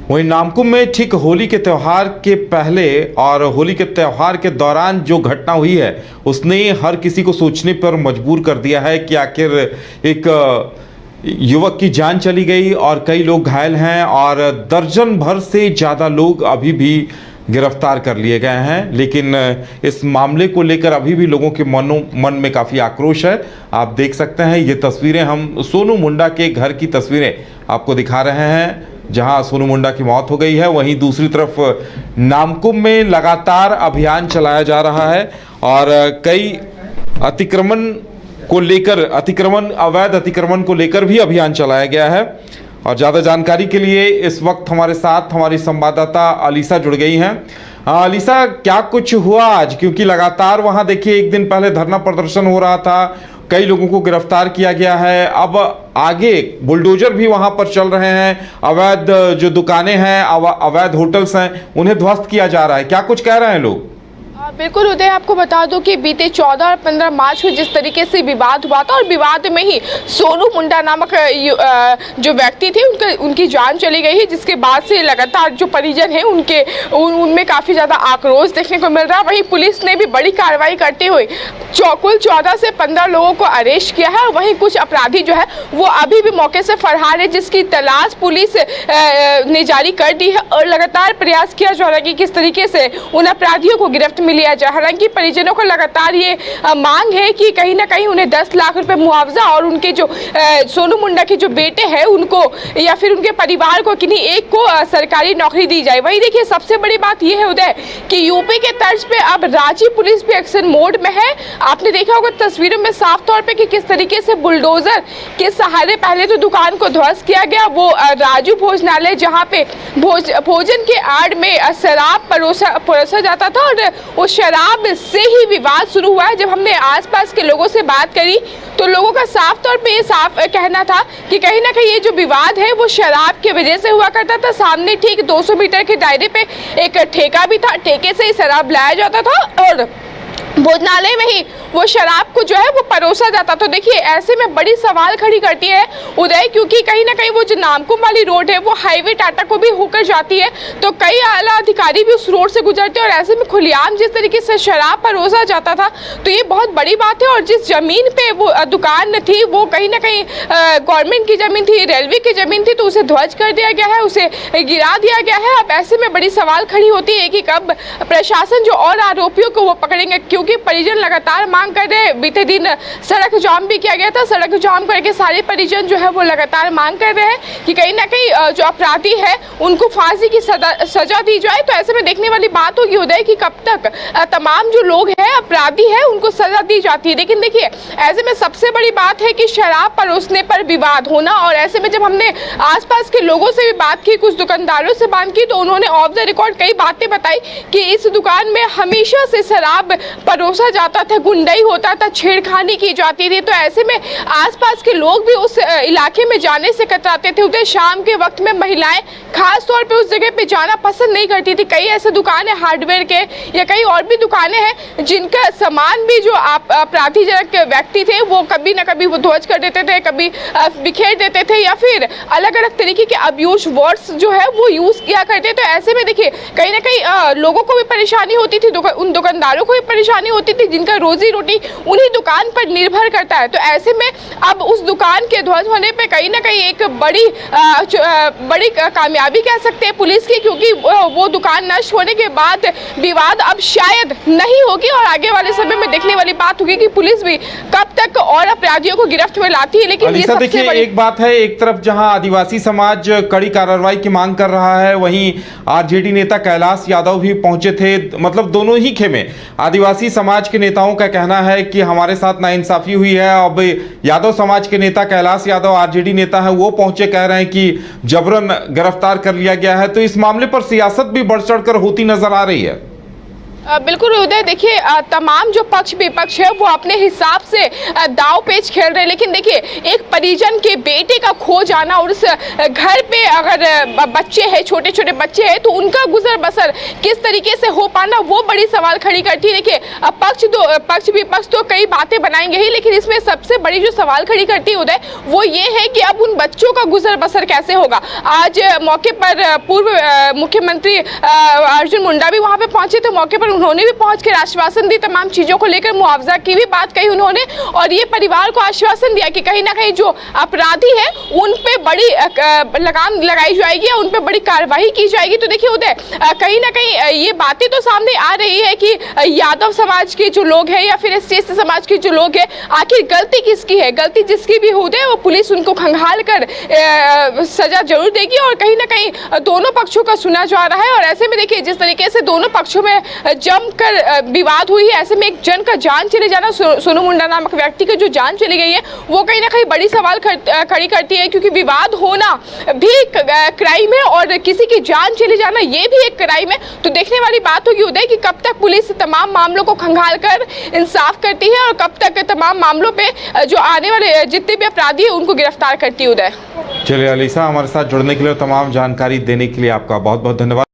वहीं नामकुम में ठीक होली के त्यौहार के पहले और होली के त्यौहार के दौरान जो घटना हुई है उसने हर किसी को सोचने पर मजबूर कर दिया है कि आखिर एक युवक की जान चली गई और कई लोग घायल हैं और दर्जन भर से ज़्यादा लोग अभी भी गिरफ्तार कर लिए गए हैं। लेकिन इस मामले को लेकर अभी भी लोगों के मन में काफ़ी आक्रोश है। आप देख सकते हैं ये तस्वीरें, हम सोनू मुंडा के घर की तस्वीरें आपको दिखा रहे हैं जहां सोनू मुंडा की मौत हो गई है। वहीं दूसरी तरफ नामकुम में लगातार अभियान चलाया जा रहा है और कई अवैध अतिक्रमण को लेकर भी अभियान चलाया गया है। और ज़्यादा जानकारी के लिए इस वक्त हमारे साथ हमारी संवाददाता अलीसा जुड़ गई हैं। अलीसा, क्या कुछ हुआ आज? क्योंकि लगातार वहां देखिए एक दिन पहले धरना प्रदर्शन हो रहा था, कई लोगों को गिरफ्तार किया गया है, अब आगे बुलडोजर भी वहां पर चल रहे हैं, अवैध जो दुकानें हैं, अवैध होटल्स हैं, उन्हें ध्वस्त किया जा रहा है। क्या कुछ कह रहे हैं लोग? बिल्कुल उदय, आपको बता दूं कि बीते 14 और 15 मार्च को जिस तरीके से विवाद हुआ था और विवाद में ही सोनू मुंडा नामक जो व्यक्ति थे उनकी जान चली गई है, जिसके बाद से लगातार जो परिजन हैं उनमें काफ़ी ज़्यादा आक्रोश देखने को मिल रहा है। वहीं पुलिस ने भी बड़ी कार्रवाई करते हुए कुल 14 से 15 लोगों को अरेस्ट किया है और वहीं कुछ अपराधी जो है वो अभी भी मौके से फरार है, जिसकी तलाश पुलिस ने जारी कर दी है और लगातार प्रयास किया जा रहा है कि किस तरीके से उन अपराधियों को गिरफ्त लिया जाए। हालांकि परिजनों को लगातार ये मांग है कि कहीं ना कहीं उन्हें 10 लाख रुपए मुआवजा और उनके जो सोनू मुंडा के जो बेटे हैं उनको या फिर उनके परिवार को किन्हीं एक को सरकारी नौकरी दी जाए। वही देखिए सबसे बड़ी बात यह है उदय कि यूपी के तर्ज पे अब रांची पुलिस भी एक्शन मोड में है। आपने देखा होगा तस्वीरों में साफ तौर पे कि किस तरीके से बुलडोजर के सहारे पहले तो दुकान को ध्वस्त किया गया, वो राजू भोजनालय जहाँ पे भोजन के आड़ में शराब परोसा जाता था और उस शराब से ही विवाद शुरू हुआ है। जब हमने आसपास के लोगों से बात करी तो लोगों का साफ तौर पे ये साफ कहना था कि कहीं ना कहीं ये जो विवाद है वो शराब की वजह से हुआ करता था। सामने ठीक 200 मीटर के दायरे पे एक ठेका भी था, ठेके से ही शराब लाया जाता था और भोजनालय में ही वो शराब को जो है वो परोसा जाता। तो देखिए ऐसे में बड़ी सवाल खड़ी करती है उदय, क्योंकि कहीं ना कहीं वो जो नामकुम वाली रोड है वो हाईवे टाटा को भी होकर जाती है, तो कई आला अधिकारी भी उस रोड से गुजरते हैं और ऐसे में खुलेआम जिस तरीके से शराब परोसा जाता था तो ये बहुत बड़ी बात है। और जिस जमीन पे वो दुकान थी वो कहीं ना कहीं गवर्नमेंट की जमीन थी, रेलवे की जमीन थी, तो उसे ध्वस्त कर दिया गया है, उसे गिरा दिया गया है। अब ऐसे में बड़ी सवाल खड़ी होती है कि कब प्रशासन जो और आरोपियों को वो पकड़ेंगे, क्योंकि परिजन लगातार मांग कर रहे हैं। बीते दिन सड़क जाम भी किया गया था, सड़क जाम करके सारे परिजन जो है वो लगातार मांग कर रहे हैं कि कहीं ना कहीं जो अपराधी है उनको फांसी की सजा दी जाए। तो ऐसे में देखने वाली बात होगी उदय कि कब तक तमाम जो लोग हैं अपराधी है उनको सजा दी जाती है। लेकिन देखिए ऐसे में सबसे बड़ी बात है कि शराब परोसने पर विवाद होना, और ऐसे में जब हमने आसपास के लोगों से भी बात की, कुछ दुकानदारों से बात की, तो उन्होंने ऑफ द रिकॉर्ड कई बातें बताई कि इस दुकान में हमेशा से शराब परोसा जाता था, गुंडाई होता था, छेड़खानी की जाती थी। तो ऐसे में आसपास के लोग भी उस इलाके में जाने से कतराते थे। उधर शाम के वक्त में महिलाएं खास तौर पे उस जगह पे जाना पसंद नहीं करती थी। कई ऐसे दुकान है हार्डवेयर के या कई और भी दुकानें हैं जिनका सामान भी जो आपराधिजनक व्यक्ति थे वो कभी ना कभी वो ध्वस्त कर देते थे, कभी बिखेर देते थे या फिर अलग अलग तरीके के अब्यूज वर्ड्स जो है वो यूज किया करते। तो ऐसे में देखिए कहीं ना कहीं लोगों को भी परेशानी होती थी, उन दुकानदारों को भी परेशानी होती थी जिनका रोजी रोटी उन्हीं दुकान पर निर्भर करता है। तो ऐसे में अब उस दुकान के ध्वस्त होने पे कहीं ना कहीं एक बड़ी कामयाबी कह सकते हैं पुलिस की, क्योंकि वो दुकान नष्ट होने के बाद विवाद अब शायद नहीं होगी और आगे वाले समय में देखने वाली बात होगी कि पुलिस भी कब तक और अपराधियों को गिरफ्त में लाती है। लेकिन ये देखिए एक बात है, एक तरफ जहां आदिवासी समाज कड़ी कार्रवाई की मांग कर रहा है, वहीं आरजेडी नेता कैलाश यादव भी पहुंचे थे। मतलब दोनों ही खेमे, आदिवासी समाज के नेताओं का कहना है कि हमारे साथ नाइंसाफी हुई है। अब यादव समाज के नेता कैलाश यादव आरजेडी नेता है, वो पहुंचे, कह रहे हैं कि जबरन गिरफ्तार कर लिया गया है। तो इस मामले पर सियासत भी बढ़ चढ़कर होती नजर आ रही है। बिल्कुल उदय, देखिए तमाम जो पक्ष विपक्ष है वो अपने हिसाब से दाव पेच खेल रहे हैं, लेकिन देखिए एक परिजन के बेटे का खो जाना और उस घर पे अगर बच्चे हैं, छोटे छोटे बच्चे हैं, तो उनका गुजर बसर किस तरीके से हो पाना वो बड़ी सवाल खड़ी करती है। देखिए पक्ष विपक्ष तो कई बातें बनाएंगे ही, लेकिन इसमें सबसे बड़ी जो सवाल खड़ी करती है उदय वो ये है कि अब उन बच्चों का गुजर बसर कैसे होगा। आज मौके पर पूर्व मुख्यमंत्री अर्जुन मुंडा भी वहां पे पहुंचे, तो मौके पर उन्होंने भी पहुंचकर आश्वासन दी तमाम चीजों को लेकर, मुआवजा की भी बात कही उन्होंने, और ये परिवार को आश्वासन दिया कि कहीं ना कहीं जो अपराधी है उन पे बड़ी लगाम लगाई जाएगी और उन पे बड़ी कार्रवाई की जाएगी। तो देखिए उदय, कहीं ना कहीं ये बातें तो सामने आ रही है कि यादव समाज के जो लोग हैं या फिर एसटी समाज के जो लोग हैं, आखिर गलती किसकी है। गलती जिसकी भी हो दे वो पुलिस उनको खंगाल कर सजा जरूर देगी, और कहीं ना कहीं दोनों पक्षों का सुना जा रहा है। और ऐसे में देखिए जिस तरीके से दोनों पक्षों में जमकर विवाद हुई है, ऐसे में एक जन का जान चले जाना, सोनू मुंडा नामक व्यक्ति की जो जान चली गई है, वो कहीं ना कहीं बड़ी सवाल खड़ी करती है, क्योंकि विवाद होना भी क्राइम है और किसी की जान चली जाना ये भी एक क्राइम है। तो देखने वाली बात होगी उदय कि कब तक पुलिस तमाम मामलों को खंगाल कर इंसाफ करती है और कब तक तमाम मामलों पे जो आने वाले जितने भी अपराधी है उनको गिरफ्तार करती है। उदय, चलिए अलीसा, हमारे साथ जुड़ने के लिए और तमाम जानकारी देने के लिए आपका बहुत बहुत धन्यवाद।